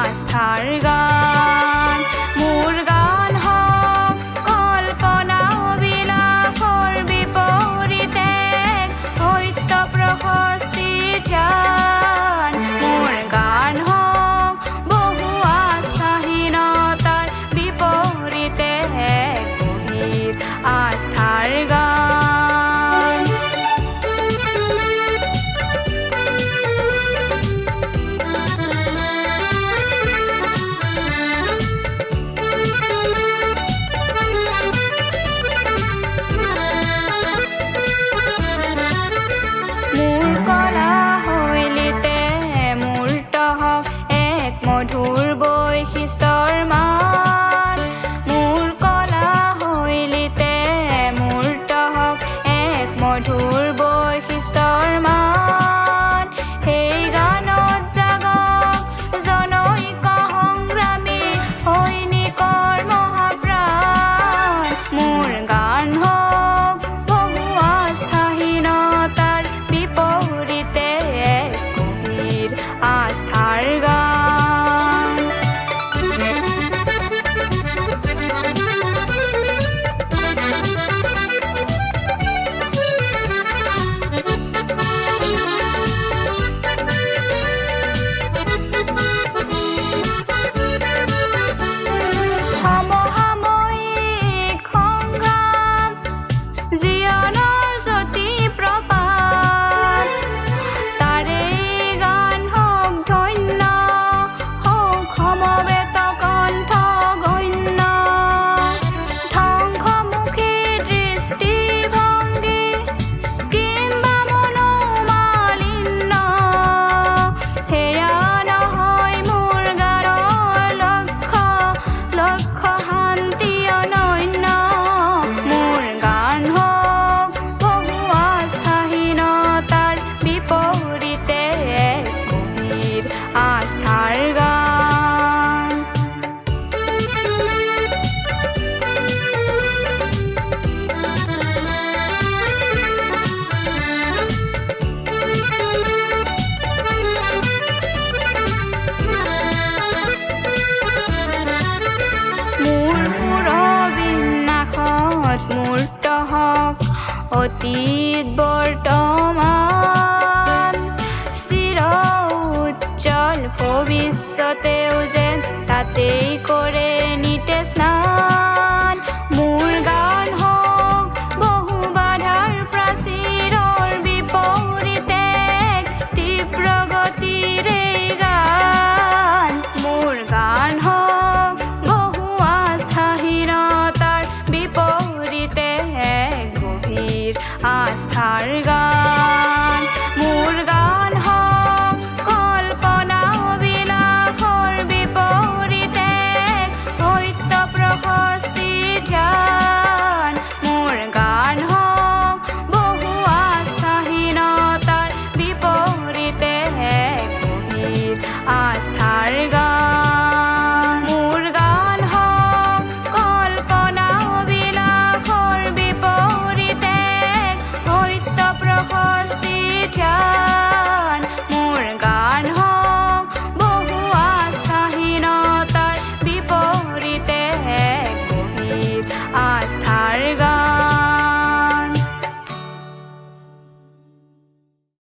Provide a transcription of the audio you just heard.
আস্থাৰ গান মোৰ গান হওক কল্পনা বিলাসৰ বিপৰীতে সত্য প্ৰশস্তিৰ ধ্যান মোৰ গান হওক বহু আস্থাহীনতাৰ বিপৰীতে গভীৰ আস্থাৰ গান মধুৰ বৈশিষ্ট্যৰ মান মোৰ কলা শৈলীতে মূৰ্ত হওক এক মধুৰ বৈশিষ্ট্যৰ মান সেই গানত জাগক জনৈক সংগ্ৰামী সৈনিকৰ মহাপ্ৰাণ মোৰ গান হওক বহু আস্থাহীনতাৰ বিপৰীতে গভীৰ আস্থাৰ গান জীয়নৰ জ্যোতি প্ৰপাত তাৰে গান হওক ধন্য হওক সমবেত কণ্ঠ গণ্য ধ্বংসমুখী দৃষ্টিভংগী কিম্বা মনোমালিন্য সেয়া নহয় মোৰ গানৰ লক্ষ্য লক্ষ্য শান্তি অনন্য মোৰ গান হওক বহু আস্থাহীনতাৰ বিপৰীতে গভীৰ আস্থাৰ গান মোৰ পুৰবিন্যাসত মূৰ্ত হওক অতীত বৰ্তমান চিৰ উজ্জ্বল ভৱিষ্যতেও যেন তাতেই কৰে